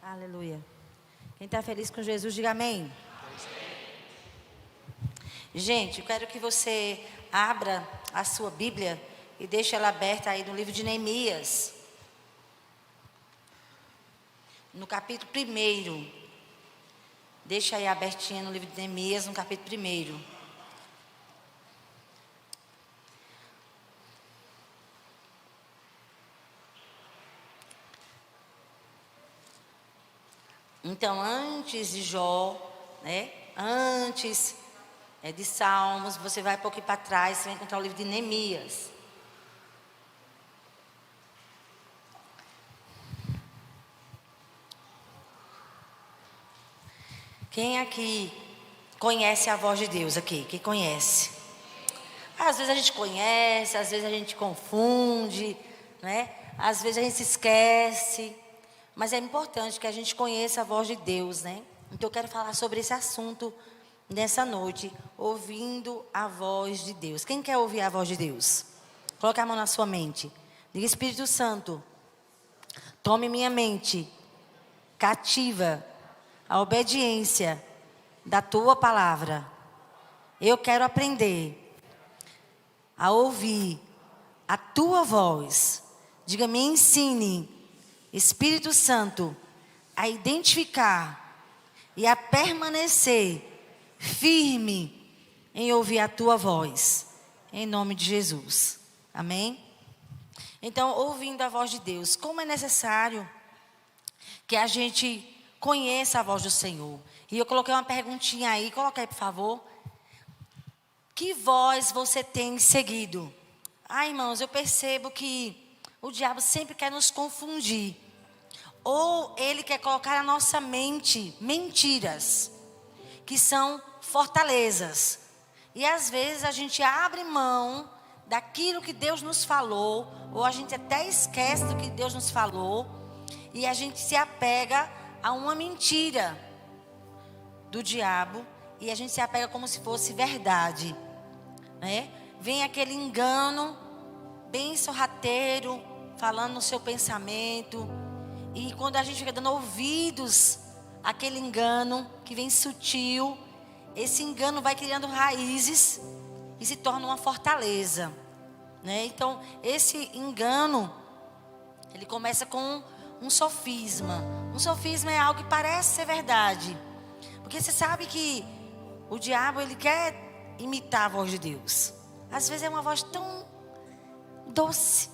Aleluia. Quem está feliz com Jesus, diga amém. Gente, eu quero que você abra a sua Bíblia e deixe ela aberta aí no livro de Neemias. No capítulo 1. Deixa aí abertinha no livro de Neemias, no capítulo 1. Então, antes de Jó, né? Antes de Salmos, você vai um pouquinho para trás, você vai encontrar o livro de Neemias. Quem aqui conhece a voz de Deus aqui? Quem conhece? Às vezes a gente conhece, às vezes a gente confunde, né? Às vezes a gente se esquece. Mas é importante que a gente conheça a voz de Deus, né? Então eu quero falar sobre esse assunto nessa noite, ouvindo a voz de Deus. Quem quer ouvir a voz de Deus? Coloque a mão na sua mente. Diga: Espírito Santo, tome minha mente cativa à obediência da tua palavra. Eu quero aprender a ouvir a tua voz. Diga: me ensine, Espírito Santo, a identificar e a permanecer firme em ouvir a tua voz, em nome de Jesus, amém? Então, ouvindo a voz de Deus, como é necessário que a gente conheça a voz do Senhor. E eu coloquei uma perguntinha aí, coloca aí por favor. Que voz você tem seguido? Irmãos, eu percebo que o diabo sempre quer nos confundir. Ou ele quer colocar na nossa mente mentiras, que são fortalezas. E às vezes a gente abre mão daquilo que Deus nos falou, ou a gente até esquece do que Deus nos falou, e a gente se apega a uma mentira do diabo, e a gente se apega como se fosse verdade, né? Vem aquele engano bem sorrateiro, falando no seu pensamento. E quando a gente fica dando ouvidos àquele engano que vem sutil, esse engano vai criando raízes e se torna uma fortaleza, né? Então, esse engano, ele começa com um sofisma. Um sofisma é algo que parece ser verdade. Porque você sabe que o diabo, ele quer imitar a voz de Deus. Às vezes é uma voz tão doce,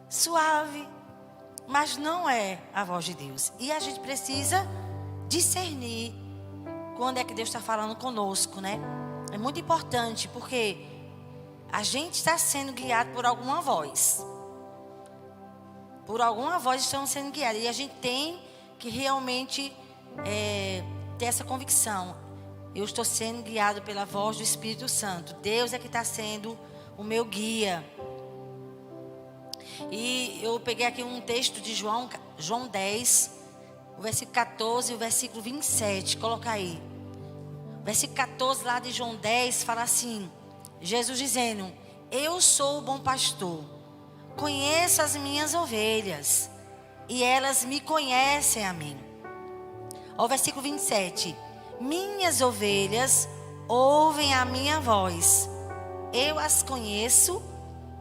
suave, mas não é a voz de Deus. E a gente precisa discernir quando é que Deus está falando conosco, né? É muito importante, porque a gente está sendo guiado por alguma voz. Por alguma voz estamos sendo guiados. E a gente tem que realmente ter essa convicção. Eu estou sendo guiado pela voz do Espírito Santo. Deus é que está sendo o meu guia. E eu peguei aqui um texto de João 10, o versículo 14 e o versículo 27. Coloca aí. O versículo 14 lá de João 10 fala assim: Jesus dizendo: eu sou o bom pastor, conheço as minhas ovelhas e elas me conhecem a mim. Ó, versículo 27. Minhas ovelhas ouvem a minha voz, eu as conheço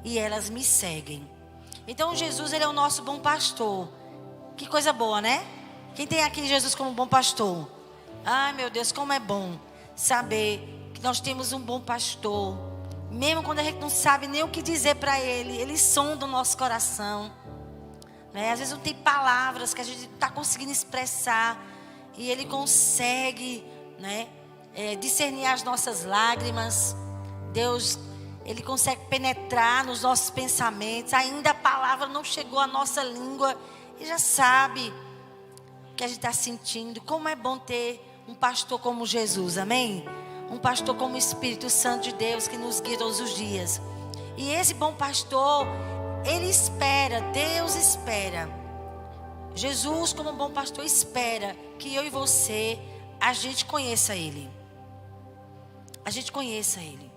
e elas me seguem. Então Jesus, ele é o nosso bom pastor. Que coisa boa, né? Quem tem aqui Jesus como bom pastor? Ai, meu Deus, como é bom saber que nós temos um bom pastor. Mesmo quando a gente não sabe nem o que dizer para ele, ele sonda o nosso coração, né? Às vezes não tem palavras que a gente está conseguindo expressar, e ele consegue, né, discernir as nossas lágrimas. Deus, ele consegue penetrar nos nossos pensamentos. Ainda a palavra não chegou à nossa língua, e já sabe o que a gente está sentindo. Como é bom ter um pastor como Jesus, amém? Um pastor como o Espírito Santo de Deus, que nos guia todos os dias. E esse bom pastor, ele espera, Deus espera. Jesus, como bom pastor, espera que eu e você, a gente conheça Ele. A gente conheça Ele.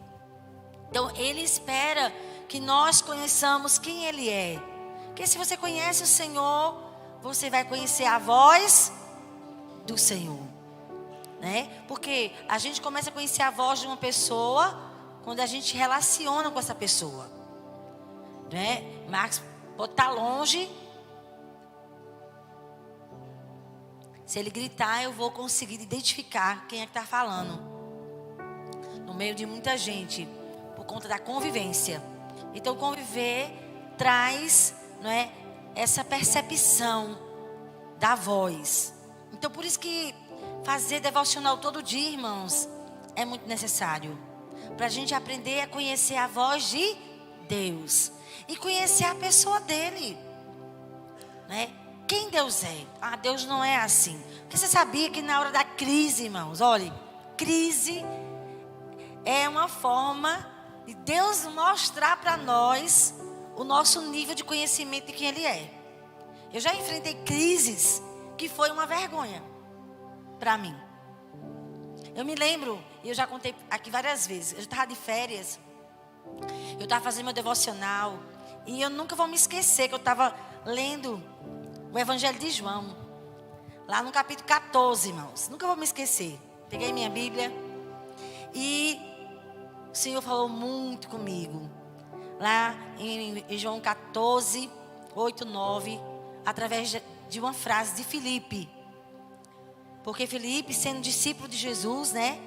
Então, Ele espera que nós conheçamos quem Ele é. Porque se você conhece o Senhor, você vai conhecer a voz do Senhor, né? Porque a gente começa a conhecer a voz de uma pessoa quando a gente relaciona com essa pessoa, né? Marcos pode estar longe. Se ele gritar, eu vou conseguir identificar quem é que está falando. No meio de muita gente, por conta da convivência. Então, conviver traz, não é, essa percepção da voz. Então, por isso que fazer devocional todo dia, irmãos, é muito necessário. Para a gente aprender a conhecer a voz de Deus. E conhecer a pessoa dele, né? Quem Deus é? Ah, Deus não é assim. Porque você sabia que na hora da crise, irmãos, olha, crise é uma forma de Deus mostrar para nós o nosso nível de conhecimento de quem Ele é. Eu já enfrentei crises que foi uma vergonha para mim. Eu me lembro, e eu já contei aqui várias vezes, eu estava de férias, eu estava fazendo meu devocional, e eu nunca vou me esquecer que eu estava lendo o Evangelho de João, lá no capítulo 14, irmãos. Nunca vou me esquecer. Peguei minha Bíblia e o Senhor falou muito comigo. Lá em João 14, 8, 9, através de uma frase de Filipe. Porque Filipe, sendo discípulo de Jesus, né?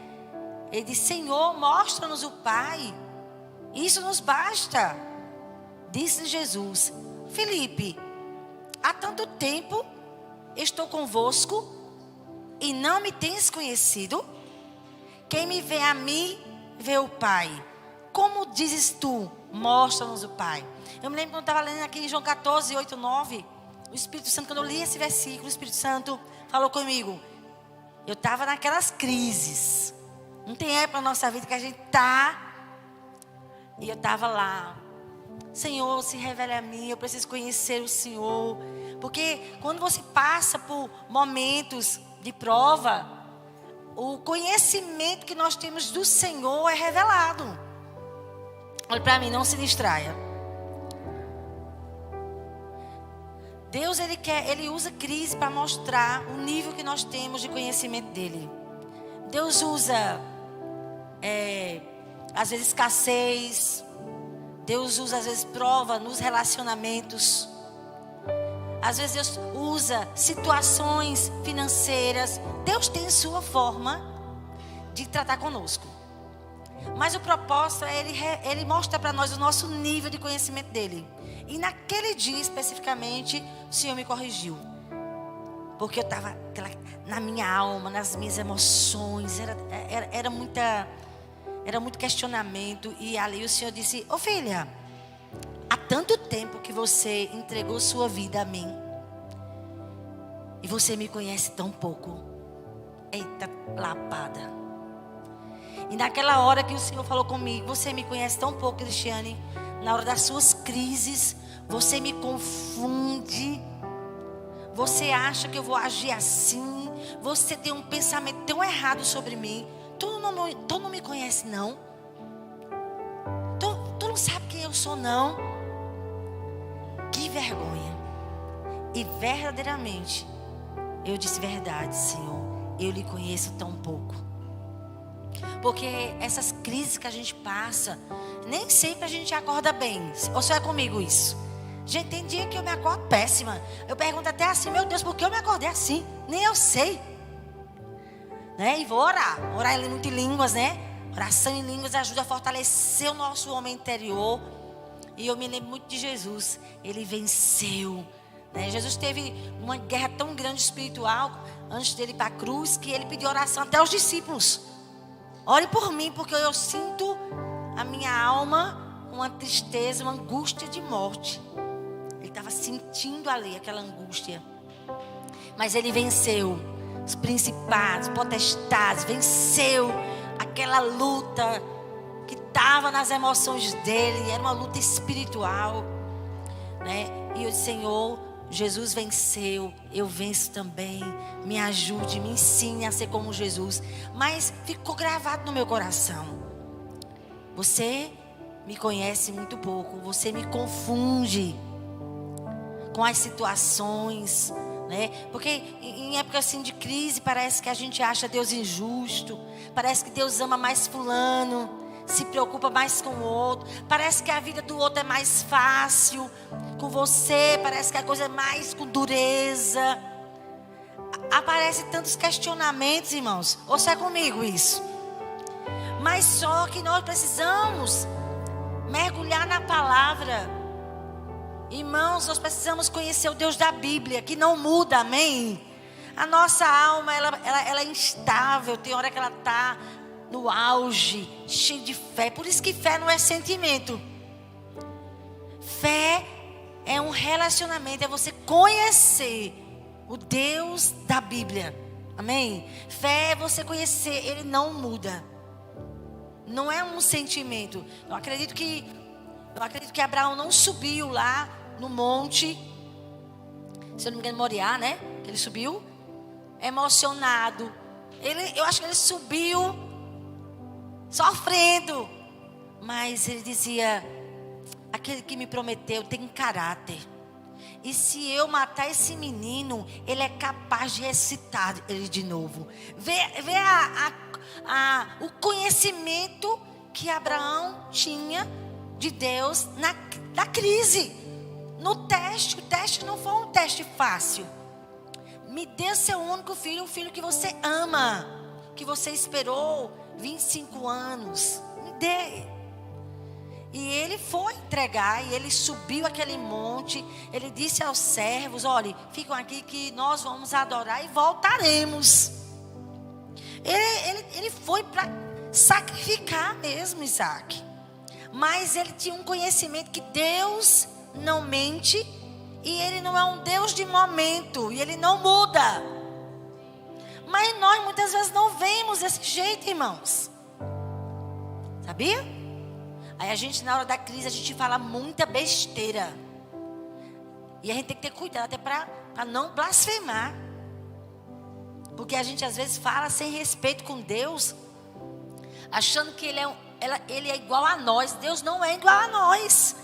Ele disse: Senhor, mostra-nos o Pai. Isso nos basta. Disse Jesus: Filipe, há tanto tempo estou convosco e não me tens conhecido? Quem me vê a mim, vê o Pai. Como dizes tu, mostra-nos o Pai? Eu me lembro quando eu estava lendo aqui em João 14, 8, 9. O Espírito Santo, quando eu li esse versículo, o Espírito Santo falou comigo. Eu estava naquelas crises. Não tem época na nossa vida que a gente está. E eu estava lá. Senhor, se revele a mim, eu preciso conhecer o Senhor. Porque quando você passa por momentos de prova, o conhecimento que nós temos do Senhor é revelado. Olha para mim, não se distraia. Deus, Ele usa crise para mostrar o nível que nós temos de conhecimento dEle. Deus usa, às vezes, escassez. Deus usa, às vezes, prova nos relacionamentos. Às vezes, Deus usa situações financeiras. Deus tem sua forma de tratar conosco. Mas o propósito é Ele mostra para nós o nosso nível de conhecimento dEle. E naquele dia, especificamente, o Senhor me corrigiu. Porque eu estava na minha alma, nas minhas emoções. Era muito questionamento. E ali o Senhor disse: ô filha, há tanto tempo que você entregou sua vida a mim. E você me conhece tão pouco. Eita lapada. E naquela hora que o Senhor falou comigo: você me conhece tão pouco, Cristiane. Na hora das suas crises, você me confunde. Você acha que eu vou agir assim. Você tem um pensamento tão errado sobre mim. Tu não me conhece, não. Tu não sabe quem eu sou, não. Que vergonha. E verdadeiramente, eu disse: verdade, Senhor. Eu lhe conheço tão pouco. Porque essas crises que a gente passa, nem sempre a gente acorda bem. Ou só é comigo isso? Gente, tem dia que eu me acordo péssima. Eu pergunto até assim: meu Deus, por que eu me acordei assim? Nem eu sei. Né? E vou orar. Orar muito em línguas, né? Oração em línguas ajuda a fortalecer o nosso homem interior. E eu me lembro muito de Jesus. Ele venceu. Né? Jesus teve uma guerra tão grande espiritual antes dele ir para a cruz, que ele pediu oração até aos discípulos. Ore por mim, porque eu sinto a minha alma uma tristeza, uma angústia de morte. Ele estava sentindo ali aquela angústia. Mas ele venceu os principados, potestades, venceu aquela luta que estava nas emoções dele. Era uma luta espiritual, né? E o Senhor, Jesus venceu, eu venço também. Me ajude, me ensine a ser como Jesus. Mas ficou gravado no meu coração: você me conhece muito pouco, você me confunde. com as situações, né? Porque em época assim de crise parece que a gente acha Deus injusto, parece que Deus ama mais fulano, se preocupa mais com o outro, parece que a vida do outro é mais fácil, com você parece que a coisa é mais com dureza. Aparecem tantos questionamentos, irmãos. Ouça comigo isso. Mas só que nós precisamos mergulhar na palavra. Irmãos, nós precisamos conhecer o Deus da Bíblia, que não muda, amém? A nossa alma, ela é instável. Tem hora que ela está no auge, cheia de fé. Por isso que fé não é sentimento. Fé é um relacionamento, é você conhecer o Deus da Bíblia, amém? Fé é você conhecer, Ele não muda. Não é um sentimento. Eu acredito que Abraão não subiu lá no monte, se eu não me engano, Moriá, né? Ele subiu emocionado. Eu acho que ele subiu sofrendo. Mas ele dizia: aquele que me prometeu tem caráter. E se eu matar esse menino, ele é capaz de ressuscitar ele de novo. Vê o conhecimento que Abraão tinha de Deus na crise, no teste. O teste não foi um teste fácil. Me dê seu único filho, um filho que você ama, que você esperou 25 anos. Me dê. E ele foi entregar, e ele subiu aquele monte. Ele disse aos servos: olha, ficam aqui que nós vamos adorar e voltaremos. Ele foi para sacrificar mesmo Isaac. Mas ele tinha um conhecimento que Deus não mente, e Ele não é um Deus de momento, e Ele não muda. Mas nós muitas vezes não vemos desse jeito, irmãos. Sabia? Aí a gente, na hora da crise, a gente fala muita besteira. E a gente tem que ter cuidado até para não blasfemar. Porque a gente às vezes fala sem respeito com Deus, achando que Ele é igual a nós. Deus não é igual a nós.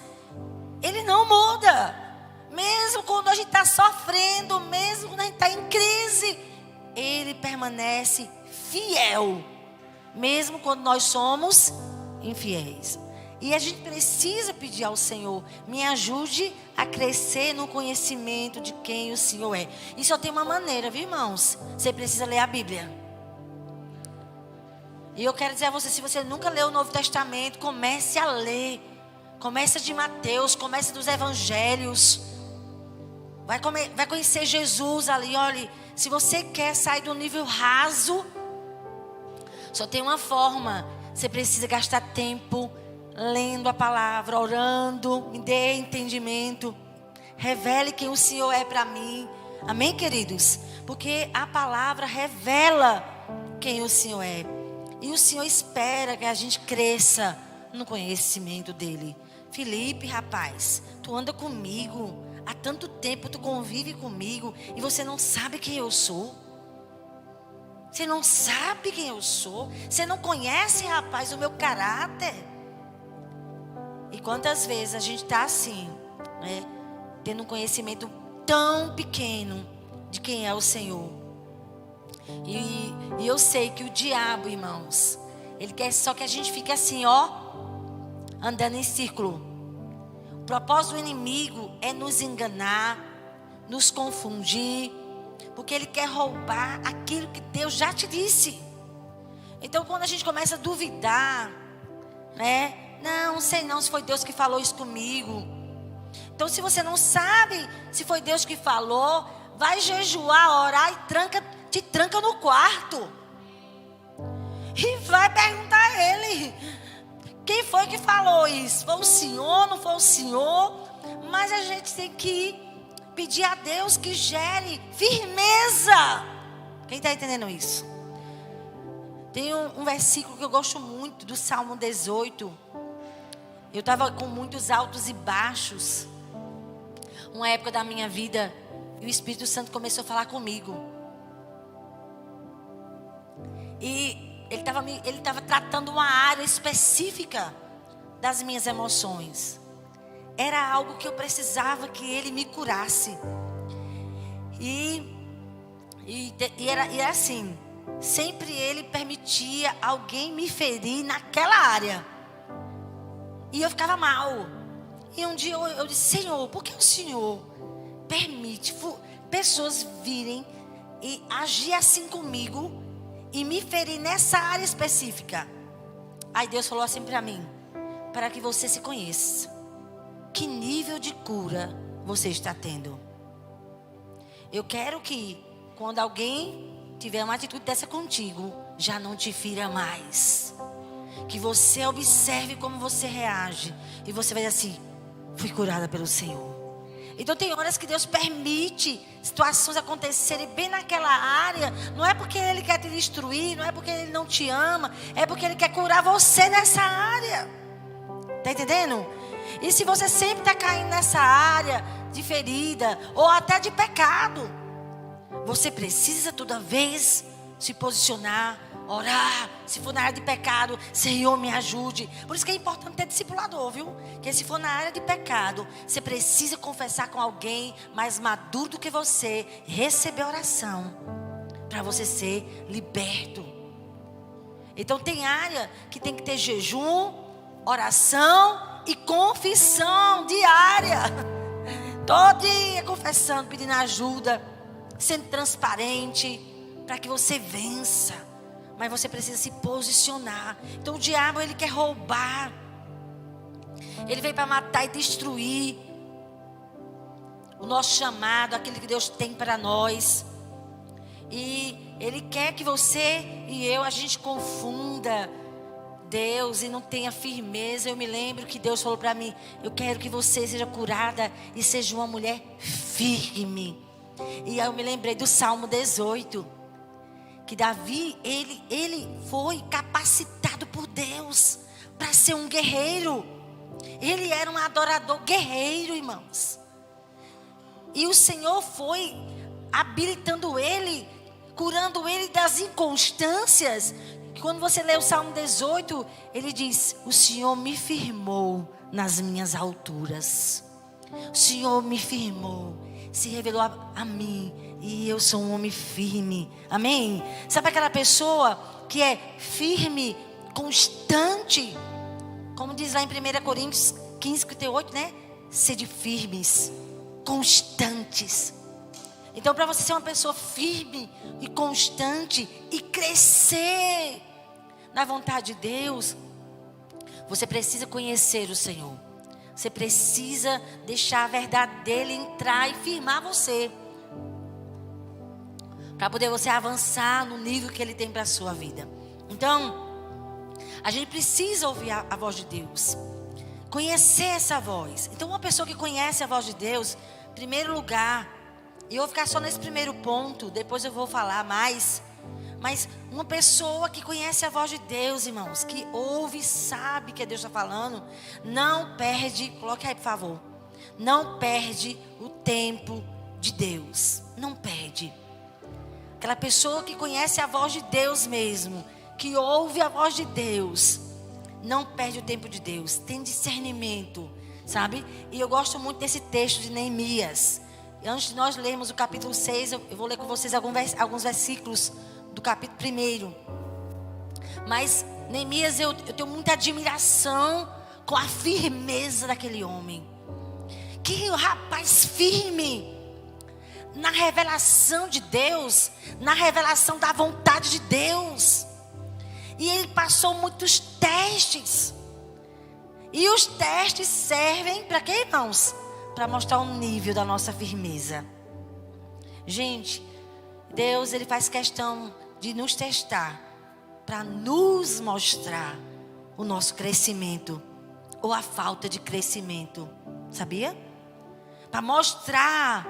Ele não muda. Mesmo quando a gente está sofrendo, mesmo quando a gente está em crise, Ele permanece fiel. Mesmo quando nós somos infiéis. E a gente precisa pedir ao Senhor: me ajude a crescer no conhecimento de quem o Senhor é. E só tem uma maneira, viu, irmãos? Você precisa ler a Bíblia. E eu quero dizer a você, se você nunca leu o Novo Testamento, comece a ler. Comece de Mateus, comece dos Evangelhos. Vai conhecer Jesus ali. Olha, se você quer sair do nível raso, só tem uma forma. Você precisa gastar tempo lendo a palavra, orando. Me dê entendimento. Revele quem o Senhor é para mim. Amém, queridos? Porque a palavra revela quem o Senhor é. E o Senhor espera que a gente cresça no conhecimento dEle. Felipe, rapaz, tu anda comigo há tanto tempo, tu convive comigo e você não sabe quem eu sou? Você não sabe quem eu sou? Você não conhece, rapaz, o meu caráter? E quantas vezes a gente está assim, né? Tendo um conhecimento tão pequeno de quem é o Senhor. E eu sei que o diabo, irmãos, ele quer só que a gente fique assim, ó, andando em círculo. O propósito do inimigo é nos enganar, nos confundir, porque ele quer roubar aquilo que Deus já te disse. Então quando a gente começa a duvidar, né? Não sei não se foi Deus que falou isso comigo. Então se você não sabe se foi Deus que falou, vai jejuar, orar e te tranca no quarto. E vai perguntar a Ele: quem foi que falou isso? Foi o Senhor, não foi o Senhor? Mas a gente tem que pedir a Deus que gere firmeza. Quem está entendendo isso? Tem um versículo que eu gosto muito, do Salmo 18. Eu estava com muitos altos e baixos. Uma época da minha vida, e o Espírito Santo começou a falar comigo. E ele estava tratando uma área específica das minhas emoções. era algo que eu precisava que Ele me curasse. E era assim, sempre Ele permitia alguém me ferir naquela área. E eu ficava mal. E um dia eu disse: Senhor, por que o Senhor permite pessoas virem e agir assim comigo e me ferir nessa área específica? Aí Deus falou assim para mim: para que você se conheça. Que nível de cura você está tendo? Eu quero que quando alguém tiver uma atitude dessa contigo, já não te fira mais. Que você observe como você reage. E você vai dizer assim: fui curada pelo Senhor. Então tem horas que Deus permite situações acontecerem bem naquela área. Não é porque Ele quer te destruir, não é porque Ele não te ama, é porque Ele quer curar você nessa área. Está entendendo? E se você sempre está caindo nessa área de ferida ou até de pecado, você precisa toda vez se posicionar, orar. Se for na área de pecado, Senhor, me ajude. Por isso que é importante ter discipulador, viu? Porque se for na área de pecado, você precisa confessar com alguém mais maduro do que você, receber oração, para você ser liberto. Então tem área que tem que ter jejum, oração e confissão diária. Todo dia confessando, pedindo ajuda, sendo transparente, para que você vença. Mas você precisa se posicionar. Então o diabo, ele quer roubar. Ele veio para matar e destruir o nosso chamado, aquilo que Deus tem para nós. E ele quer que você e eu, a gente confunda Deus e não tenha firmeza. Eu me lembro que Deus falou para mim: eu quero que você seja curada e seja uma mulher firme. E aí eu me lembrei do Salmo 18. Que Davi, ele foi capacitado por Deus para ser um guerreiro. Ele era um adorador guerreiro, irmãos. E o Senhor foi habilitando ele, curando ele das inconstâncias. Quando você lê o Salmo 18, ele diz: o Senhor me firmou nas minhas alturas. O Senhor me firmou, se revelou a mim. E eu sou um homem firme. Amém? Sabe aquela pessoa que é firme, constante? Como diz lá em 1 Coríntios 15:58, né? Sede firmes, constantes. Então, para você ser uma pessoa firme e constante e crescer na vontade de Deus, você precisa conhecer o Senhor. Você precisa deixar a verdade dele entrar e firmar você, para poder você avançar no nível que Ele tem para a sua vida. Então, a gente precisa ouvir a voz de Deus, conhecer essa voz. Então, uma pessoa que conhece a voz de Deus, em primeiro lugar, e eu vou ficar só nesse primeiro ponto, depois eu vou falar mais. Mas uma pessoa que conhece a voz de Deus, irmãos, que ouve e sabe que Deus está falando, não perde, coloque aí por favor, não perde o tempo de Deus, não perde. Aquela pessoa que conhece a voz de Deus mesmo, que ouve a voz de Deus, não perde o tempo de Deus, tem discernimento, sabe? E eu gosto muito desse texto de Neemias. Antes de nós lermos o capítulo 6, eu vou ler com vocês alguns versículos do capítulo 1. Mas Neemias, eu tenho muita admiração com a firmeza daquele homem. Que rapaz firme na revelação de Deus, na revelação da vontade de Deus. E ele passou muitos testes. E os testes servem para quê, irmãos? Para mostrar o nível da nossa firmeza. Gente, Deus, ele faz questão de nos testar para nos mostrar o nosso crescimento ou a falta de crescimento. Sabia? Para mostrar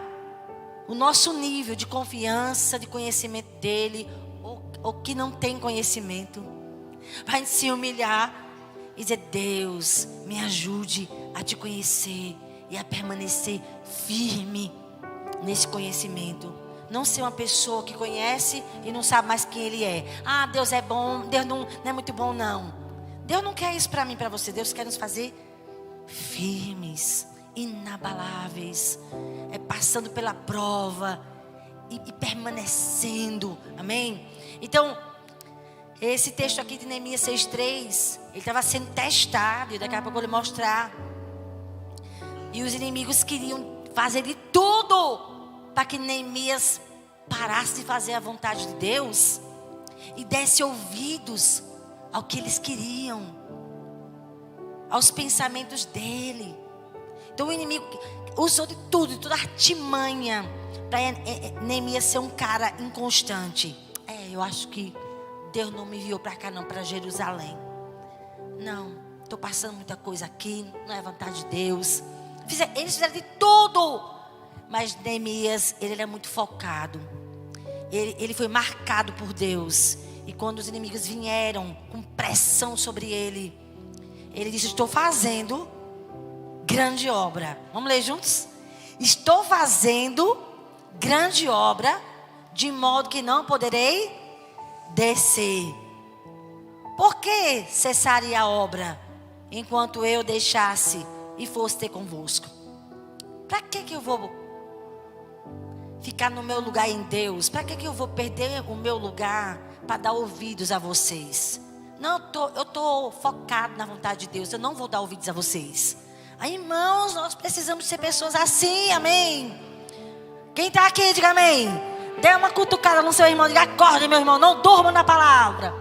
o nosso nível de confiança, de conhecimento dele, ou que não tem conhecimento. Vai se humilhar e dizer: Deus, me ajude a te conhecer e a permanecer firme nesse conhecimento. Não ser uma pessoa que conhece e não sabe mais quem Ele é. Ah, Deus é bom, Deus não é muito bom, não. Deus não quer isso para mim, para você. Deus quer nos fazer firmes inabaláveis, passando pela prova e permanecendo, amém? Então, esse texto aqui de Neemias 6:3, ele estava sendo testado, e daqui a pouco eu vou lhe mostrar. E os inimigos queriam fazer de tudo para que Neemias parasse de fazer a vontade de Deus e desse ouvidos ao que eles queriam, aos pensamentos dele. Então o inimigo usou de tudo, de toda artimanha, para Neemias ser um cara inconstante. Eu acho que Deus não me enviou para cá não, para Jerusalém. Não, estou passando muita coisa aqui, não é vontade de Deus. Eles fizeram de tudo. Mas Neemias, ele era muito focado. Ele foi marcado por Deus. E quando os inimigos vieram com pressão sobre ele, ele disse: estou fazendo grande obra. Vamos ler juntos? Estou fazendo grande obra, de modo que não poderei descer. Por que cessaria a obra, enquanto eu deixasse e fosse ter convosco? Para que eu vou ficar no meu lugar em Deus? Para que eu vou perder o meu lugar para dar ouvidos a vocês? Não, eu estou focado na vontade de Deus. Eu não vou dar ouvidos a vocês. Aí, irmãos, nós precisamos ser pessoas assim, amém? Quem está aqui, diga amém. Dê uma cutucada no seu irmão, diga: acorde, meu irmão, não durma na palavra.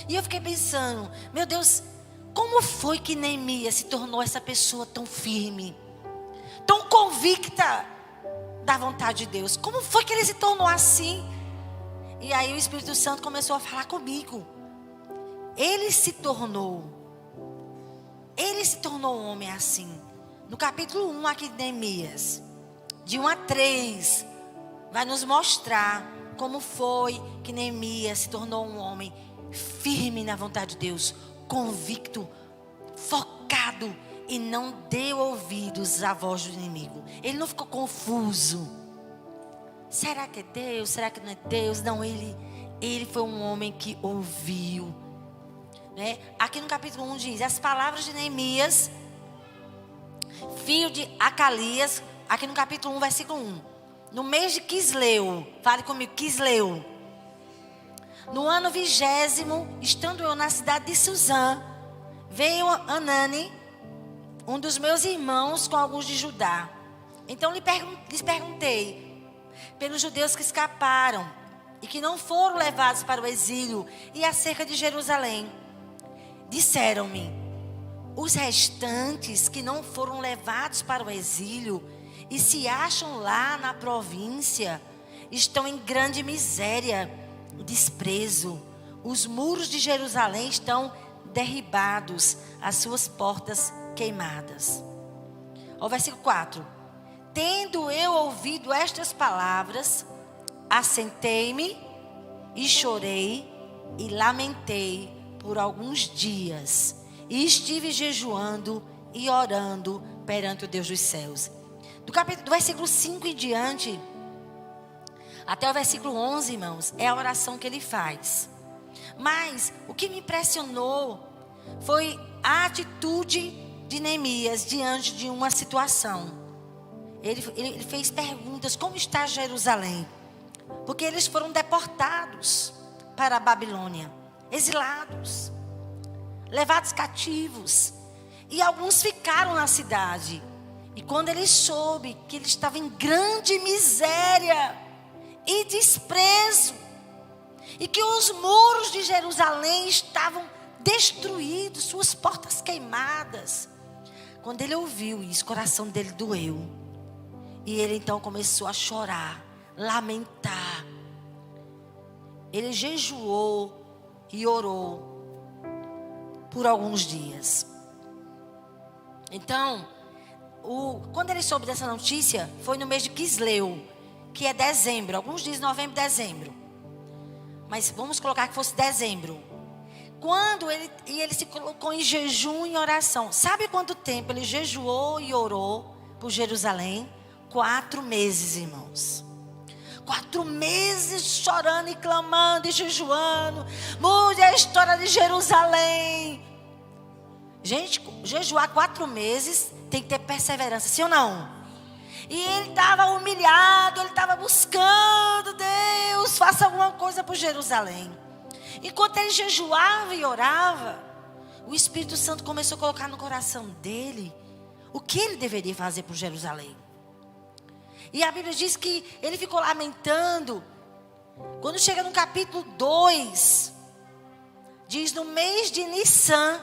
E eu fiquei pensando, meu Deus, como foi que Neemias se tornou essa pessoa tão firme, tão convicta da vontade de Deus? Como foi que ele se tornou assim? E aí o Espírito Santo começou a falar comigo. Ele se tornou um homem assim. No capítulo 1 aqui de Neemias, de 1 a 3, vai nos mostrar como foi que Neemias se tornou um homem firme na vontade de Deus, convicto, focado, e não deu ouvidos à voz do inimigo. Ele não ficou confuso. Será que é Deus? Será que não é Deus? Não, ele foi um homem que ouviu, né? Aqui no capítulo 1 diz: as palavras de Neemias, filho de Acalias. Aqui no capítulo 1, versículo 1. No mês de Quisleu, fale comigo, Quisleu. No ano 20º, estando eu na cidade de Suzã, veio Anani, um dos meus irmãos, com alguns de Judá. Então lhes perguntei pelos judeus que escaparam e que não foram levados para o exílio e acerca de Jerusalém. Disseram-me: os restantes que não foram levados para o exílio e se acham lá na província estão em grande miséria e desprezo. Os muros de Jerusalém estão derribados, as suas portas queimadas. O versículo 4. Tendo eu ouvido estas palavras, assentei-me e chorei e lamentei por alguns dias, e estive jejuando e orando perante o Deus dos céus. Do versículo 5 em diante, até o versículo 11, irmãos, é a oração que ele faz. Mas o que me impressionou foi a atitude de Neemias diante de uma situação. Ele fez perguntas: como está Jerusalém? Porque eles foram deportados para a Babilônia, exilados, levados cativos. E alguns ficaram na cidade. E quando ele soube que ele estava em grande miséria e desprezo, e que os muros de Jerusalém estavam destruídos, suas portas queimadas, quando ele ouviu isso, o coração dele doeu. E ele então começou a chorar, lamentar. Ele jejuou e orou por alguns dias. Então, quando ele soube dessa notícia, foi no mês de Quisleu, que é dezembro. Alguns dizem novembro, dezembro. Mas vamos colocar que fosse dezembro. Quando ele se colocou em jejum e oração. Sabe quanto tempo ele jejuou e orou por Jerusalém? 4 meses, irmãos. 4 meses chorando e clamando e jejuando. Mude a história de Jerusalém. Gente, jejuar 4 meses tem que ter perseverança, sim ou não? E ele estava humilhado, ele estava buscando, Deus, faça alguma coisa por Jerusalém. Enquanto ele jejuava e orava, o Espírito Santo começou a colocar no coração dele o que ele deveria fazer por Jerusalém. E a Bíblia diz que ele ficou lamentando. Quando chega no capítulo 2, diz no mês de Nissan,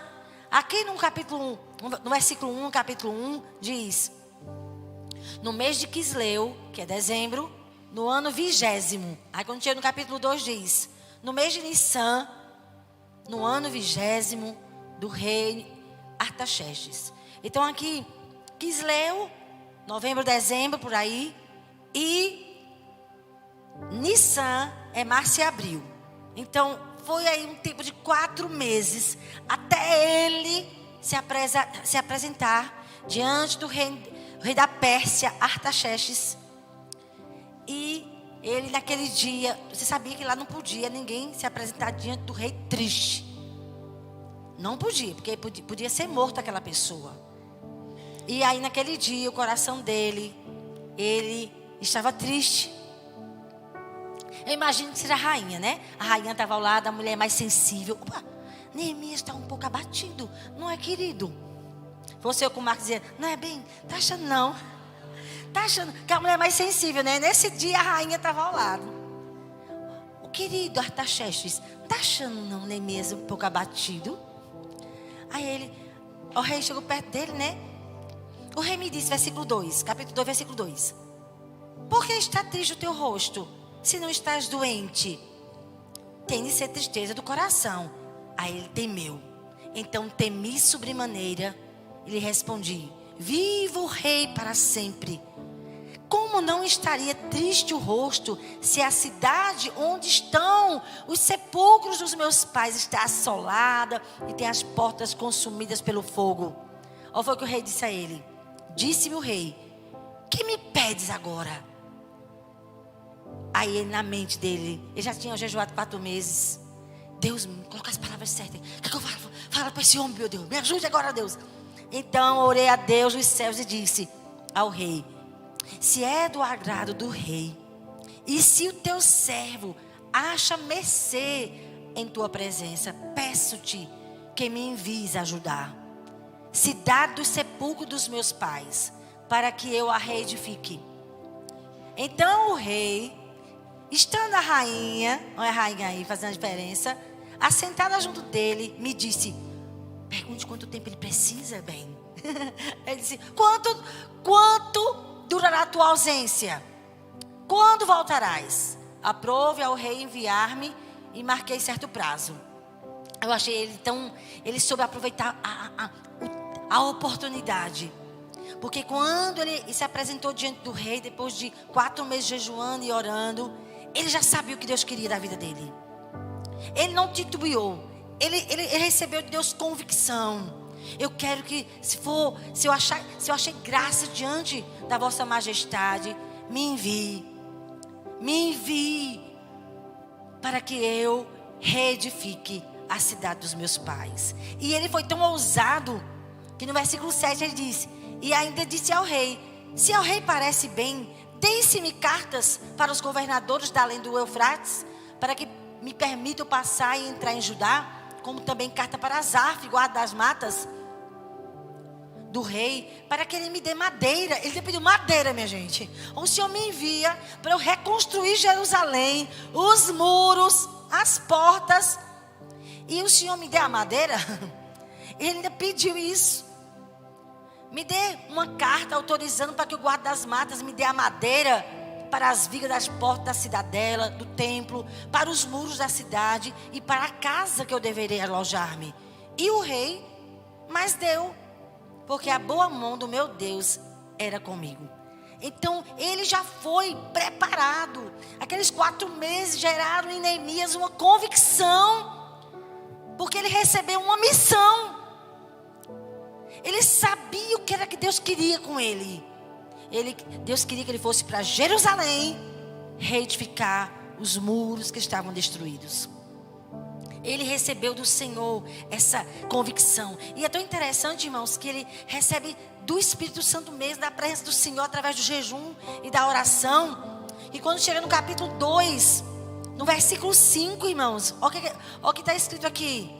aqui no capítulo 1, no versículo 1, capítulo 1, diz: no mês de Quisleu, que é dezembro, no ano 20º. Aí quando chega no capítulo 2 diz: no mês de Nissan, no ano 20º do rei Artaxerxes. Então aqui, Quisleu, novembro, dezembro, por aí. E Nissan é março e abril. Então foi aí um tempo de 4 meses até ele se apresentar diante do rei da Pérsia, Artaxerxes. E ele naquele dia, você sabia que lá não podia ninguém se apresentar diante do rei triste. Não podia, porque podia ser morto aquela pessoa. E aí naquele dia o coração dele, ele estava triste. Eu imagino que seja a rainha, né? A rainha estava ao lado, a mulher mais sensível. Opa, Neemias está um pouco abatido, não é, querido? Você com o Marcos dizendo, não é bem, tá achando não? Tá achando que a mulher é mais sensível, né? Nesse dia a rainha estava ao lado. O querido Artaxerxes, tá achando não Neemias um pouco abatido? Aí o rei chegou perto dele, né? O rei me disse, versículo 2, capítulo 2, versículo 2. Por que está triste o teu rosto, se não estás doente? Tem de ser tristeza do coração. Aí ele temeu. Então temi sobremaneira e lhe respondi: viva o rei para sempre. Como não estaria triste o rosto, se a cidade onde estão os sepulcros dos meus pais está assolada e tem as portas consumidas pelo fogo? Olha foi o que o rei disse a ele. Disse-me o rei: que me pedes agora? Aí ele, na mente dele, ele já tinha jejuado 4 meses. Deus, me coloca as palavras certas. O que eu falo? Fala para esse homem, meu Deus. Me ajude agora, Deus. Então orei a Deus dos céus e disse ao rei: se é do agrado do rei, e se o teu servo acha mercê em tua presença, peço-te que me envies ajudar. Cidade do sepulcro dos meus pais, para que eu a reedifique. Então o rei, estando a rainha, olha a rainha aí fazendo a diferença, assentada junto dele, me disse: pergunte quanto tempo ele precisa, bem. Ele disse: quanto durará a tua ausência? Quando voltarás? Aprove ao rei enviar-me e marquei certo prazo. Eu achei ele soube aproveitar a oportunidade. Porque quando ele se apresentou diante do rei, depois de 4 meses jejuando e orando, ele já sabia o que Deus queria da vida dele. Ele não titubeou. Ele recebeu de Deus convicção. Eu quero que, se eu achei graça diante da vossa majestade, me envie para que eu reedifique a cidade dos meus pais. E ele foi tão ousado que no versículo 7 ele disse: e ainda disse ao rei: se ao rei parece bem, deem-se-me cartas para os governadores da além do Eufrates, para que me permitam passar e entrar em Judá, como também carta para Asaf, guarda das matas do rei, para que ele me dê madeira. Ele pediu madeira, minha gente. O Senhor me envia para eu reconstruir Jerusalém, os muros, as portas, e o Senhor me dê a madeira. Ele ainda pediu isso. Me dê uma carta autorizando para que o guarda das matas me dê a madeira para as vigas das portas da cidadela, do templo, para os muros da cidade e para a casa que eu deveria alojar-me. E o rei, mas deu, porque a boa mão do meu Deus era comigo. Então ele já foi preparado. Aqueles 4 meses geraram em Neemias uma convicção, porque ele recebeu uma missão. Ele sabia o que era que Deus queria com ele. Deus queria que ele fosse para Jerusalém reedificar os muros que estavam destruídos. Ele recebeu do Senhor essa convicção. E é tão interessante, irmãos, que ele recebe do Espírito Santo mesmo, da presença do Senhor, através do jejum e da oração. E quando chega no capítulo 2, no versículo 5, irmãos, olha o que está escrito aqui.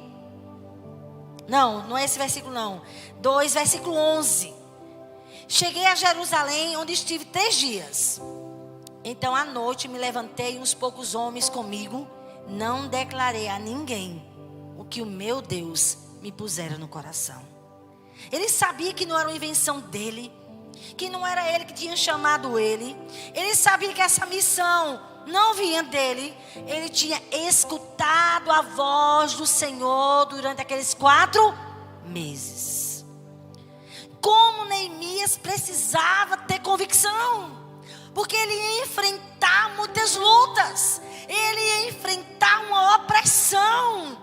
Não é esse versículo não. 2, versículo 11. Cheguei a Jerusalém, onde estive 3 dias. Então à noite me levantei, uns poucos homens comigo. Não declarei a ninguém o que o meu Deus me pusera no coração. Ele sabia que não era uma invenção dele, que não era ele que tinha chamado ele. Ele sabia que essa missão não vinha dele. Ele tinha escutado a voz do Senhor durante aqueles 4 meses. Como Neemias precisava ter convicção, porque ele ia enfrentar muitas lutas, ele ia enfrentar uma opressão,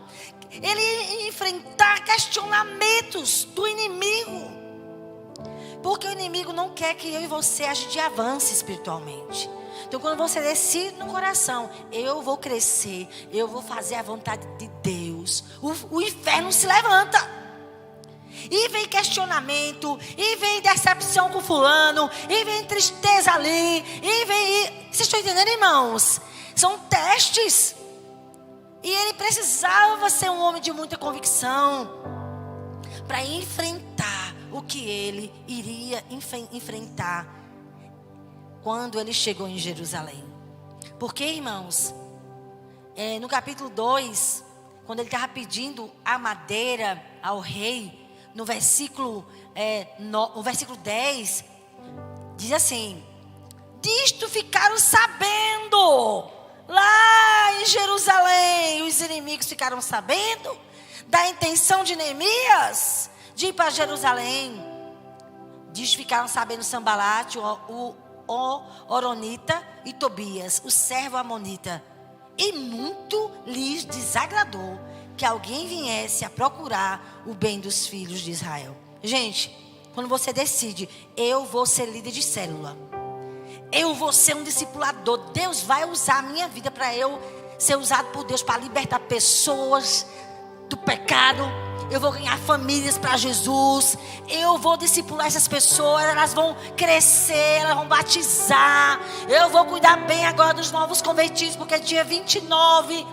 ele ia enfrentar questionamentos do inimigo, porque o inimigo não quer que eu e você a gente avance espiritualmente. Então quando você decide no coração, eu vou crescer, eu vou fazer a vontade de Deus, o inferno se levanta. E vem questionamento, e vem decepção com fulano, e vem tristeza ali, e vem... Vocês estão entendendo, irmãos? São testes. E ele precisava ser um homem de muita convicção para enfrentar o que ele iria enfrentar quando ele chegou em Jerusalém. Porque, irmãos, no capítulo 2, quando ele estava pedindo a madeira ao rei, no versículo 10, diz assim: disto ficaram sabendo lá em Jerusalém. Os inimigos ficaram sabendo da intenção de Neemias de ir para Jerusalém. Disto ficaram sabendo Sambalate, o Horonita e Tobias, o servo amonita. E muito lhes desagradou que alguém viesse a procurar o bem dos filhos de Israel. Gente, quando você decide, eu vou ser líder de célula, eu vou ser um discipulador, Deus vai usar a minha vida para eu ser usado por Deus para libertar pessoas do pecado. Eu vou ganhar famílias para Jesus. Eu vou discipular essas pessoas. Elas vão crescer, elas vão batizar. Eu vou cuidar bem agora dos novos convertidos, porque dia 29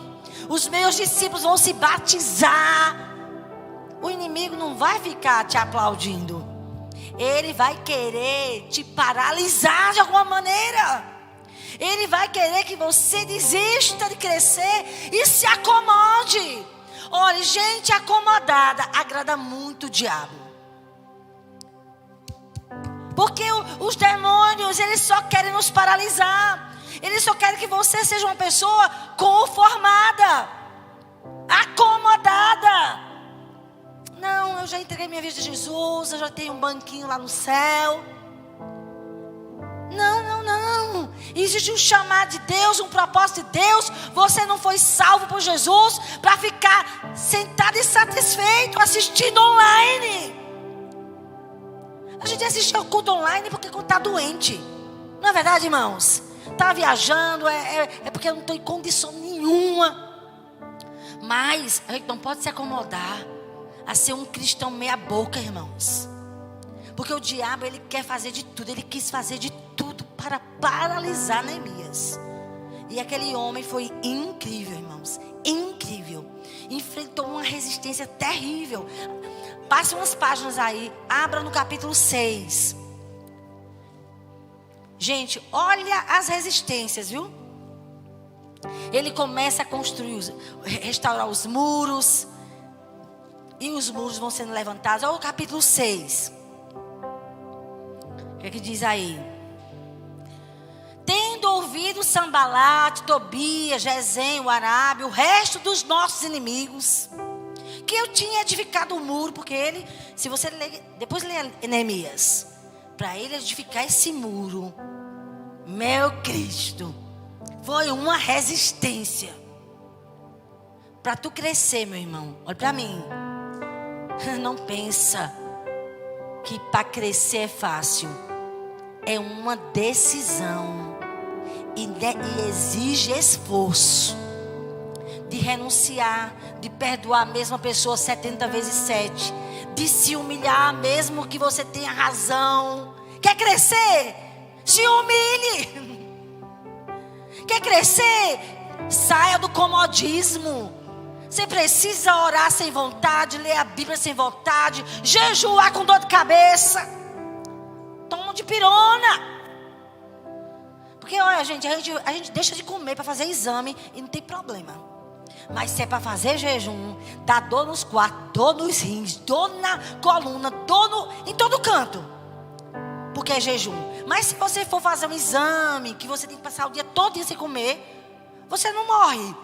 os meus discípulos vão se batizar. O inimigo não vai ficar te aplaudindo. Ele vai querer te paralisar de alguma maneira. Ele vai querer que você desista de crescer e se acomode. Olha, gente acomodada agrada muito o diabo. Porque os demônios, eles só querem nos paralisar. Eles só querem que você seja uma pessoa conformada, acomodada. Não, eu já entreguei minha vida a Jesus, eu já tenho um banquinho lá no céu. Não. Existe um chamado de Deus, um propósito de Deus. Você não foi salvo por Jesus para ficar sentado e satisfeito assistindo online. A gente assiste ao culto online porque está doente. Não é verdade, irmãos? Está viajando, é porque eu não estou em condição nenhuma. Mas a gente não pode se acomodar a ser um cristão meia boca, irmãos. Porque o diabo, ele quer fazer de tudo. Ele quis fazer de tudo para paralisar Neemias. E aquele homem foi incrível, irmãos. Incrível. Enfrentou uma resistência terrível. Passe umas páginas aí. Abra no capítulo 6. Gente, olha as resistências, viu? Ele começa a construir, restaurar os muros. E os muros vão sendo levantados. Olha o capítulo 6. O que é que diz aí? Tendo ouvido Sambalate, Tobias, Gesem, o Arabe, o resto dos nossos inimigos, que eu tinha edificado o muro, porque ele, se você ler, depois ler Neemias, para ele edificar esse muro, meu Cristo, foi uma resistência. Para tu crescer, meu irmão, olha para mim. Não pensa que para crescer é fácil. É uma decisão e exige esforço de renunciar, de perdoar a mesma pessoa 70 vezes 7, de se humilhar mesmo que você tenha razão. Quer crescer? Se humilhe. Quer crescer? Saia do comodismo. Você precisa orar sem vontade, ler a Bíblia sem vontade, jejuar com dor de cabeça. Toma de pirona. Porque olha, gente, a gente deixa de comer para fazer exame e não tem problema. Mas se é para fazer jejum, dá dor nos quartos, dor nos rins, dor na coluna, em todo canto. Porque é jejum. Mas se você for fazer um exame, que você tem que passar o dia todo sem comer, você não morre.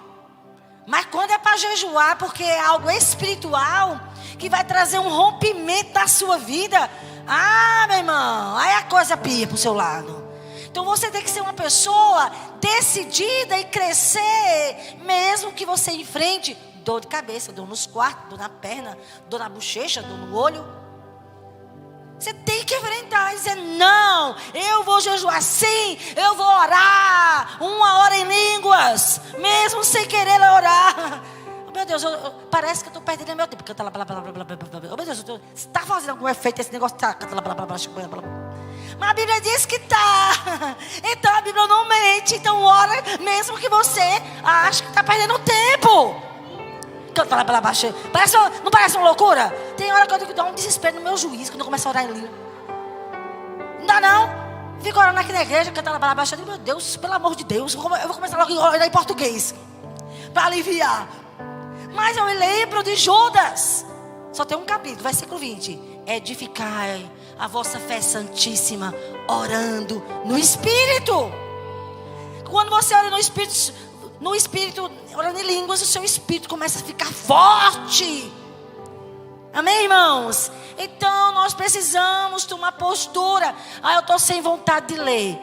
Mas quando é para jejuar, porque é algo espiritual, que vai trazer um rompimento da sua vida, meu irmão, aí a coisa pia para o seu lado. Então você tem que ser uma pessoa decidida e crescer, mesmo que você enfrente dor de cabeça, dor nos quartos, dor na perna, dor na bochecha, dor no olho. Você tem que enfrentar e dizer: não, eu vou jejuar sim, eu vou orar 1 hora em línguas, mesmo sem querer orar. Oh, meu Deus, parece que eu estou perdendo meu tempo. Oh, meu Deus, você está fazendo algum efeito esse negócio? Mas a Bíblia diz que está. Então a Bíblia não mente. Então ora mesmo que você acha que está perdendo tempo. Não parece uma loucura? Tem hora que eu dou um desespero no meu juízo quando eu começo a orar em língua. Não dá não? Fico orando aqui na igreja, eu digo: meu Deus, pelo amor de Deus, eu vou começar logo a orar em português para aliviar. Mas eu me lembro de Judas. Só tem um capítulo, versículo 20. Edificai a vossa fé santíssima, orando no Espírito. Quando você ora no Espírito, orando em línguas, o seu espírito começa a ficar forte. Amém, irmãos? Então nós precisamos tomar postura. Eu estou sem vontade de ler.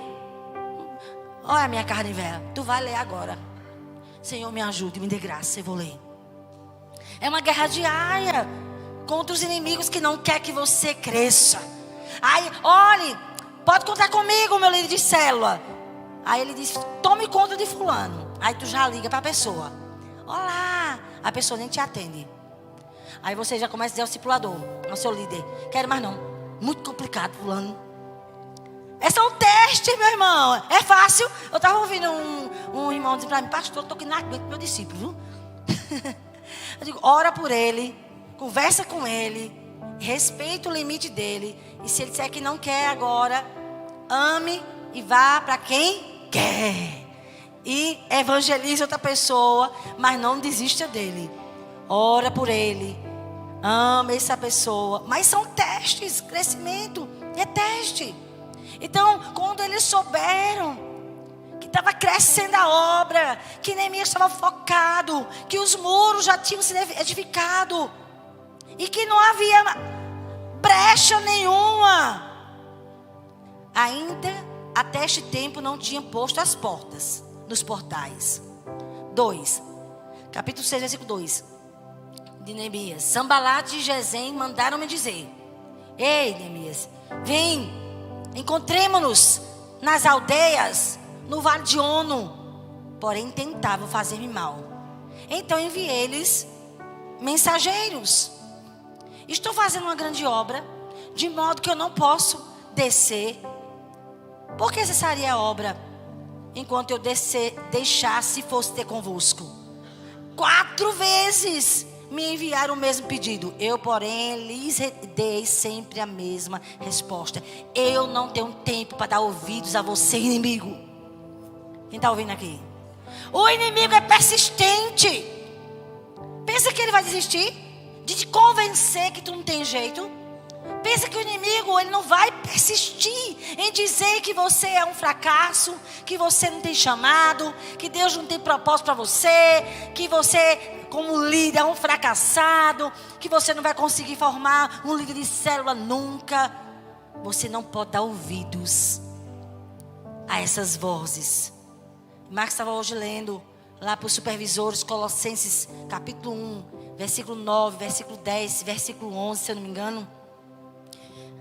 Olha a minha carne velha. Tu vai ler agora. Senhor, me ajude, me dê graça, eu vou ler. É uma guerra diária contra os inimigos que não quer que você cresça. Aí, olhe, pode contar comigo, meu líder de célula. Aí ele diz: tome conta de fulano. Aí tu já liga para a pessoa: olá. A pessoa nem te atende. Aí você já começa a dizer ao discipulador, ao seu líder: quero mais não, muito complicado fulano. É só um teste, meu irmão. É fácil. Eu estava ouvindo um irmão dizer para mim: pastor, eu estou aqui na aguento meu discípulo, viu? Eu digo: ora por ele, conversa com ele, respeita o limite dele. E se ele disser que não quer agora, ame e vá para quem quer. E evangelize outra pessoa, mas não desista dele. Ora por ele, ama essa pessoa. Mas são testes, crescimento é teste. Então, quando eles souberam que estava crescendo a obra, que Neemias estava focado, que os muros já tinham sido edificados e que não havia brecha nenhuma, ainda até este tempo não tinha posto as portas nos portais. 2, capítulo 6, versículo 2 de Neemias. Sambalate e Gesem mandaram-me dizer: ei, Neemias, vem, encontremo-nos nas aldeias, no vale de Ono. Porém tentavam fazer-me mal. Então enviei-lhes mensageiros: estou fazendo uma grande obra, de modo que eu não posso descer. Por que cessaria a obra enquanto eu deixasse fosse ter convosco? 4 vezes me enviaram o mesmo pedido. Eu, porém, lhes dei sempre a mesma resposta: eu não tenho tempo para dar ouvidos a você, inimigo. Quem está ouvindo aqui? O inimigo é persistente. Pensa que ele vai desistir de te convencer que tu não tem jeito? Pensa que o inimigo, ele não vai persistir em dizer que você é um fracasso, que você não tem chamado, que Deus não tem propósito para você, que você, como líder, é um fracassado, que você não vai conseguir formar um líder de célula nunca. Você não pode dar ouvidos a essas vozes. Marcos estava hoje lendo lá para os supervisores, Colossenses capítulo 1, versículo 9, versículo 10, versículo 11, se eu não me engano.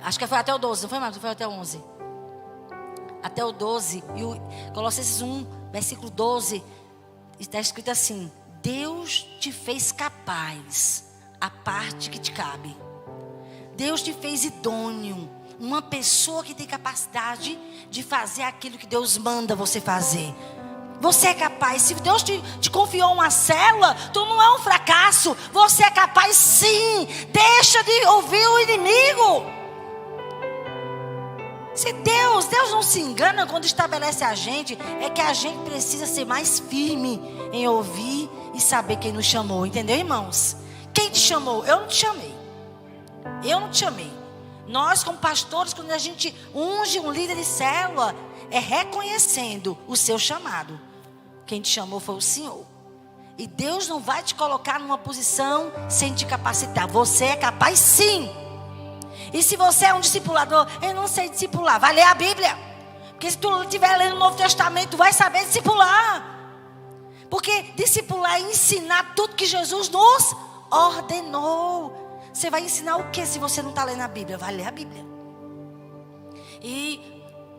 Acho que foi até o 12, não foi, Marcos? Foi até o 11. até o 12, e o Colossenses 1, versículo 12, está escrito assim: Deus te fez capaz, a parte que te cabe. Deus te fez idôneo, uma pessoa que tem capacidade de fazer aquilo que Deus manda você fazer. Você é capaz. Se Deus te confiou uma célula, tu não é um fracasso. Você é capaz sim. Deixa de ouvir o inimigo. Se Deus não se engana quando estabelece a gente, é que a gente precisa ser mais firme em ouvir e saber quem nos chamou. Entendeu, irmãos? Quem te chamou? Eu não te chamei. Eu não te chamei. Nós, como pastores, quando a gente unge um líder de célula, é reconhecendo o seu chamado. Quem te chamou foi o Senhor. E Deus não vai te colocar numa posição sem te capacitar. Você é capaz sim. E se você é um discipulador, eu não sei discipular, vai ler a Bíblia. Porque se tu estiver lendo o Novo Testamento, tu vai saber discipular. Porque discipular é ensinar tudo que Jesus nos ordenou. Você vai ensinar o que se você não está lendo a Bíblia? Vai ler a Bíblia. E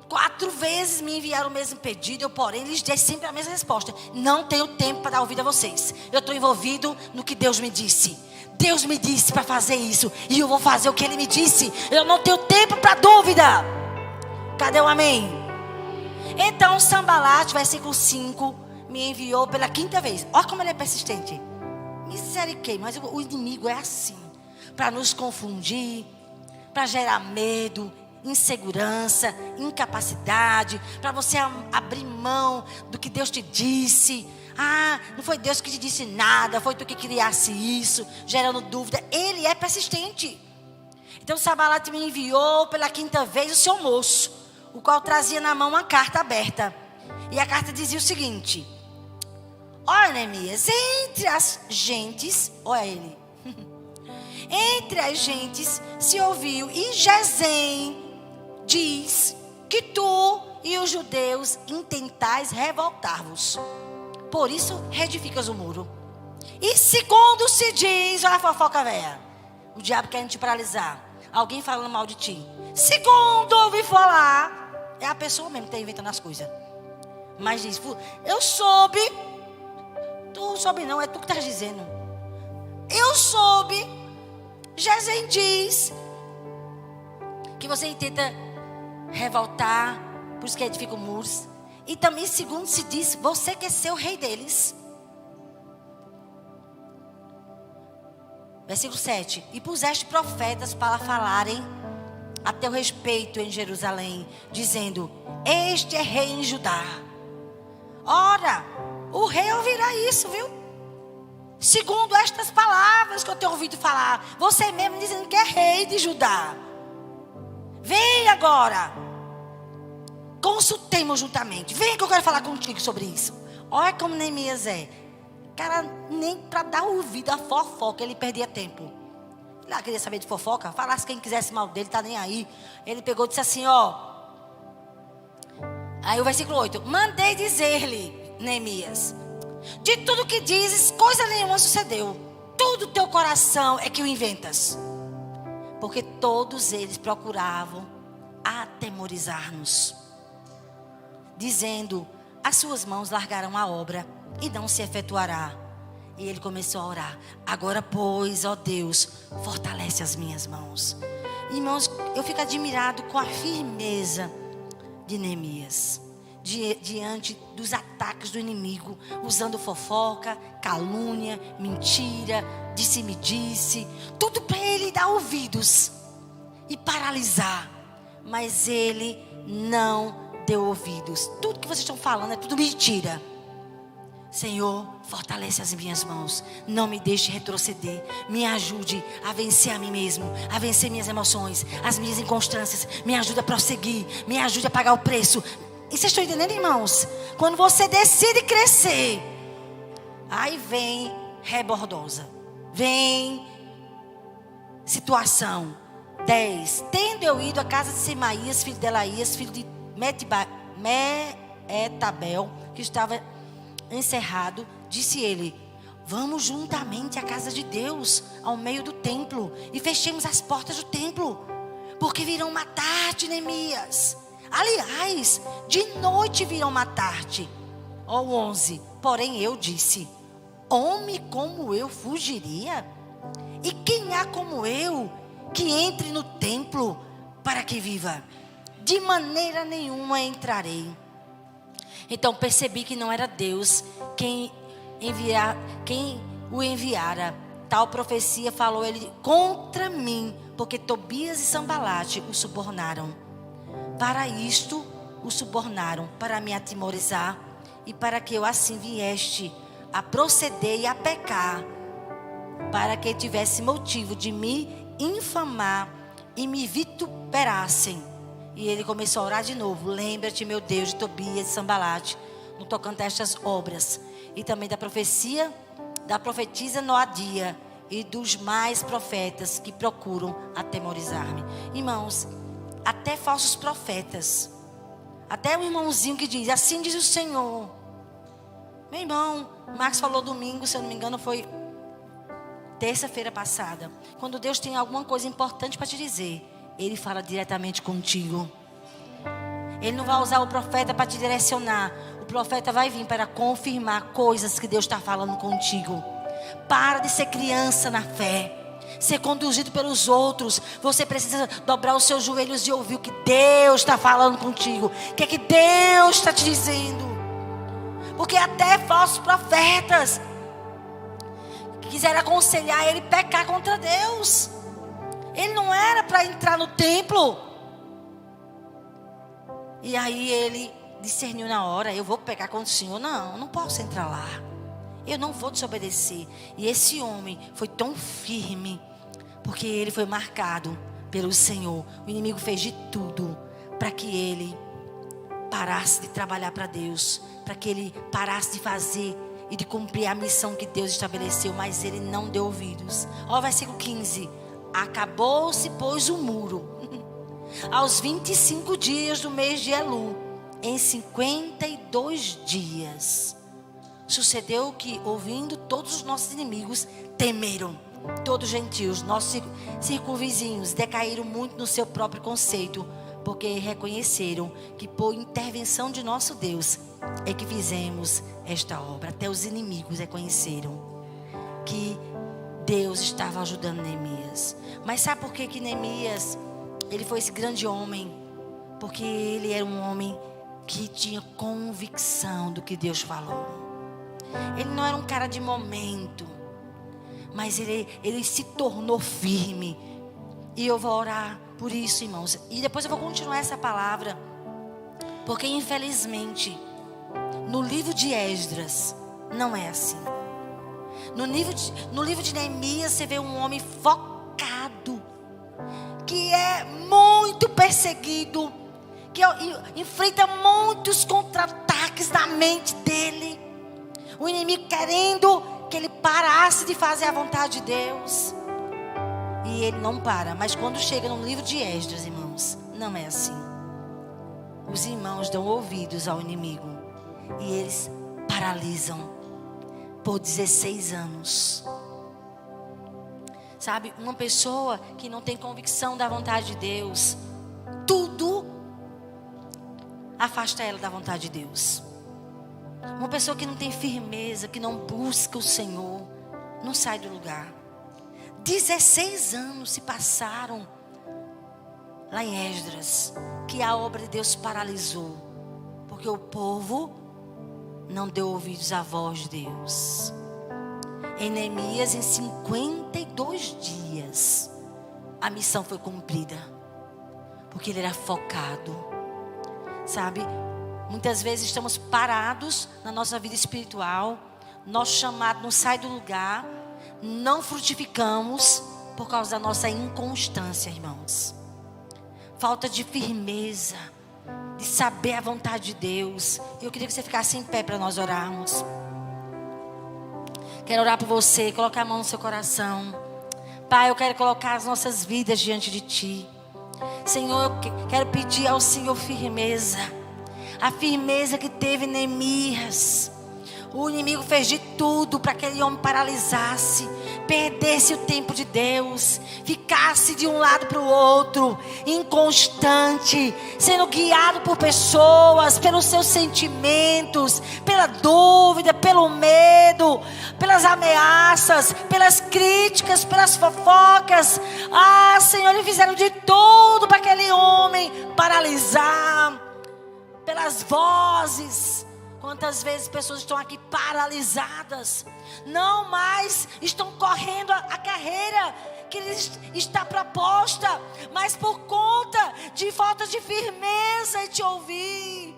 4 vezes me enviaram o mesmo pedido. Eu, porém, lhes dei sempre a mesma resposta: não tenho tempo para dar ouvido a vocês. Eu estou envolvido no que Deus me disse. Deus me disse para fazer isso, e eu vou fazer o que Ele me disse. Eu não tenho tempo para dúvida. Cadê o amém? Então Sambalat, versículo 5, me enviou pela 5ª vez. Olha como ele é persistente. Misericórdia, mas o inimigo é assim, para nos confundir, para gerar medo, insegurança, incapacidade, para você abrir mão do que Deus te disse. Ah, não foi Deus que te disse nada, foi tu que criasse isso, gerando dúvida. Ele é persistente. Então Sambalat me enviou pela 5ª vez o seu moço, o qual trazia na mão uma carta aberta. E a carta dizia o seguinte: olha, Neemias, entre as gentes, olha ele, entre as gentes se ouviu, e Gesem diz que tu e os judeus intentais revoltar-vos. Por isso reedificas o muro. E segundo se diz, olha a fofoca velha, o diabo quer te paralisar. Alguém falando mal de ti. Segundo ouvi falar, é a pessoa mesmo que está inventando as coisas. Mas diz, eu soube. Tu soube não, é tu que estás dizendo. Eu soube. Gesem diz que você tenta revoltar, por isso que edifica muros. E também, segundo se diz, você quer ser o rei deles. Versículo 7. E puseste profetas para falarem a teu respeito em Jerusalém, dizendo: este é rei em Judá. Ora, o rei ouvirá isso, viu? Segundo estas palavras que eu tenho ouvido falar, você mesmo dizendo que é rei de Judá. Vem agora, consultemos juntamente. Vem que eu quero falar contigo sobre isso. Olha como Neemias é. Cara, nem para dar ouvido a fofoca ele perdia tempo. Ele lá queria saber de fofoca. Falasse quem quisesse mal dele, tá nem aí. Ele pegou e disse assim, ó. Aí o versículo 8. Mandei dizer-lhe, Neemias, de tudo que dizes, coisa nenhuma sucedeu. Tudo teu coração é que o inventas. Porque todos eles procuravam atemorizar-nos, dizendo: as suas mãos largarão a obra e não se efetuará. E ele começou a orar: agora, pois, ó Deus, fortalece as minhas mãos. Irmãos, eu fico admirado com a firmeza de Neemias diante dos ataques do inimigo, usando fofoca, calúnia, mentira, disse-me-disse, tudo para ele dar ouvidos e paralisar. Mas ele não deu ouvidos. Tudo que vocês estão falando é tudo mentira. Senhor, fortalece as minhas mãos, não me deixe retroceder, me ajude a vencer a mim mesmo, a vencer minhas emoções, as minhas inconstâncias, me ajude a prosseguir, me ajude a pagar o preço. E vocês estão entendendo, irmãos? Quando você decide crescer, aí vem rebordosa, vem situação. 10. Tendo eu ido à casa de Semaías, filho de Elaías, filho de Meetabel, que estava encerrado, disse ele: vamos juntamente à casa de Deus, ao meio do templo, e fechemos as portas do templo, porque virão matar-te, Neemias. Aliás, de noite virão matar-te. Ó 11. Porém eu disse: homem como eu fugiria? E quem há como eu que entre no templo para que viva? De maneira nenhuma entrarei. Então percebi que não era Deus quem o enviara. Tal profecia falou ele contra mim, porque Tobias e Sambalate o subornaram. Para isto o subornaram, para me atemorizar, e para que eu assim vieste a proceder e a pecar, para que tivesse motivo de me infamar e me vituperassem. E ele começou a orar de novo: lembra-te, meu Deus, de Tobias e Sambalate, no tocante a estas obras, e também da profecia da profetisa Noadia e dos mais profetas que procuram atemorizar-me. Irmãos, até falsos profetas, até um irmãozinho que diz: assim diz o Senhor. Meu irmão, Marcos falou domingo, se eu não me engano foi terça-feira passada. Quando Deus tem alguma coisa importante para te dizer, Ele fala diretamente contigo. Ele não vai usar o profeta para te direcionar. O profeta vai vir para confirmar coisas que Deus está falando contigo. Para de ser criança na fé, ser conduzido pelos outros. Você precisa dobrar os seus joelhos e ouvir o que Deus está falando contigo. O que é que Deus está te dizendo? Porque até falsos profetas quiseram aconselhar ele pecar contra Deus. Ele não era para entrar no templo. E aí ele discerniu na hora: eu vou pecar contra o Senhor? Não, não posso entrar lá. Eu não vou desobedecer. E esse homem foi tão firme, porque ele foi marcado pelo Senhor. O inimigo fez de tudo para que ele parasse de trabalhar para Deus, para que ele parasse de fazer e de cumprir a missão que Deus estabeleceu. Mas ele não deu ouvidos. Ó, o versículo 15. Acabou-se, pois, o muro. Aos 25 dias do mês de Elu, em 52 dias, sucedeu que, ouvindo, todos os nossos inimigos temeram. Todos os gentios, nossos circunvizinhos, decaíram muito no seu próprio conceito, porque reconheceram que por intervenção de nosso Deus é que fizemos esta obra. Até os inimigos reconheceram que Deus estava ajudando Neemias. Mas sabe por que Neemias, ele foi esse grande homem? Porque ele era um homem que tinha convicção do que Deus falou. Ele não era um cara de momento, mas ele se tornou firme. E eu vou orar por isso, irmãos. E depois eu vou continuar essa palavra, porque infelizmente no livro de Esdras não é assim. No livro de Neemias você vê um homem focado, que é muito perseguido, que enfrenta muitos contra-ataques na mente dele. O inimigo querendo que ele parasse de fazer a vontade de Deus. E ele não para. Mas quando chega no livro de Esdras, irmãos, não é assim. Os irmãos dão ouvidos ao inimigo e eles paralisam por 16 anos. Sabe, uma pessoa que não tem convicção da vontade de Deus, tudo afasta ela da vontade de Deus. Uma pessoa que não tem firmeza, que não busca o Senhor, não sai do lugar. 16 anos se passaram lá em Esdras, que a obra de Deus paralisou, porque o povo não deu ouvidos à voz de Deus. Em Neemias, em 52 dias, a missão foi cumprida, porque ele era focado. Sabe, muitas vezes estamos parados na nossa vida espiritual, nosso chamado não sai do lugar, não frutificamos por causa da nossa inconstância, irmãos. Falta de firmeza, de saber a vontade de Deus. Eu queria que você ficasse em pé para nós orarmos. Quero orar por você, colocar a mão no seu coração. Pai, eu quero colocar as nossas vidas diante de Ti. Senhor, eu quero pedir ao Senhor firmeza. A firmeza que teve Neemias. O inimigo fez de tudo para que aquele homem paralisasse. perdesse o tempo de Deus, ficasse de um lado para o outro, inconstante, sendo guiado por pessoas, pelos seus sentimentos, pela dúvida, pelo medo, pelas ameaças, pelas críticas, pelas fofocas. Senhor, eles fizeram de tudo para aquele homem paralisar, pelas vozes. Quantas vezes pessoas estão aqui paralisadas, não mais estão correndo a carreira que lhes está proposta, mas por conta de falta de firmeza em te ouvir,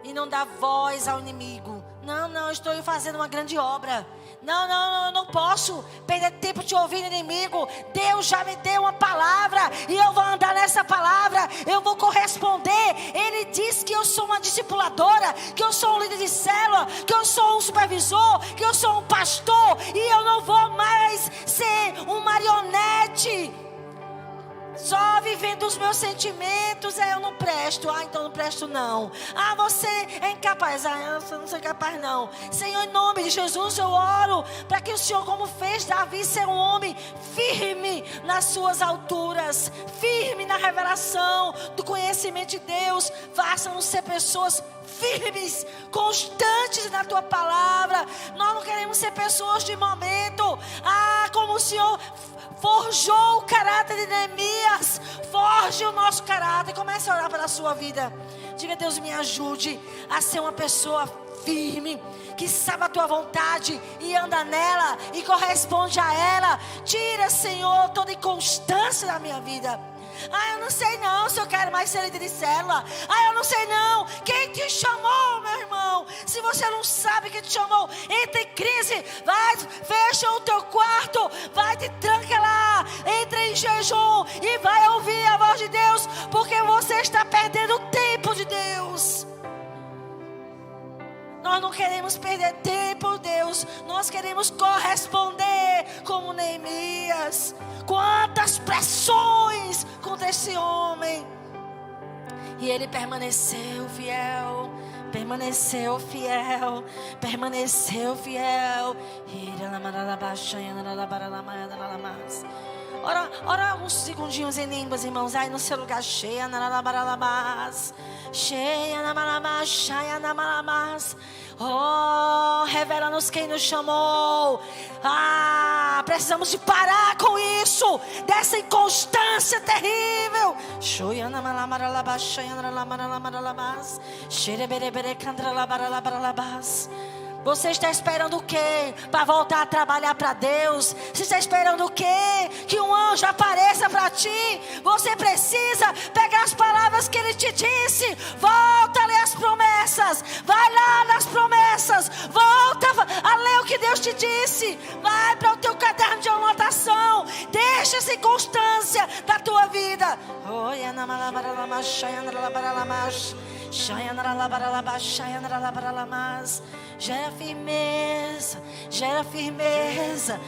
e não dá voz ao inimigo. Não, estou fazendo uma grande obra. Não, eu não posso perder tempo te ouvindo, inimigo. Deus já me deu uma palavra e eu vou andar nessa palavra, eu vou corresponder. Ele diz que eu sou uma discipuladora, que eu sou um líder de célula, que eu sou um supervisor, que eu sou um pastor, e eu não vou mais ser um marionete, só vivendo os meus sentimentos. Eu não presto. Então não presto não. Você é incapaz. Eu não sou capaz não. Senhor, em nome de Jesus eu oro para que o Senhor, como fez Davi, ser um homem firme nas suas alturas, firme na revelação do conhecimento de Deus. Faça-nos ser pessoas firmes, constantes na tua palavra. Nós não queremos ser pessoas de momento. Como o Senhor forjou o caráter de Neemias, forge o nosso caráter. Comece a orar pela sua vida. Diga: Deus, me ajude a ser uma pessoa firme, que sabe a tua vontade e anda nela e corresponde a ela. Tira, Senhor, toda inconstância da minha vida. Eu não sei não se eu quero mais ser líder de célula. Eu não sei não. Quem te chamou, meu irmão? Se você não sabe quem te chamou, entra em crise. Vai, fecha o teu quarto. Vai, te tranca lá. Entra em jejum e vai ouvir a voz de Deus, porque você está perdendo o tempo de Deus. Nós não queremos perder tempo, Deus. Nós queremos corresponder como Neemias. Quantas pressões contra esse homem. E ele permaneceu fiel. Permaneceu fiel. Permaneceu fiel. Ora uns segundinhos em línguas, irmãos. Aí no seu lugar. Cheia na malabaralabás. Cheia na malabaralabás. Cheia na malabaralabás. Revela-nos quem nos chamou. Precisamos de parar com isso, dessa inconstância terrível. Você está esperando o quê? Para voltar a trabalhar para Deus? Você está esperando o quê? Que um anjo apareça para ti? Você precisa pegar as palavras que Ele te disse. Volta a ler as promessas. Vai lá nas promessas. Volta a ler o que Deus te disse. Vai para o teu caderno de anotação. Deixa essa inconstância da tua vida. Gera firmeza, gera firmeza.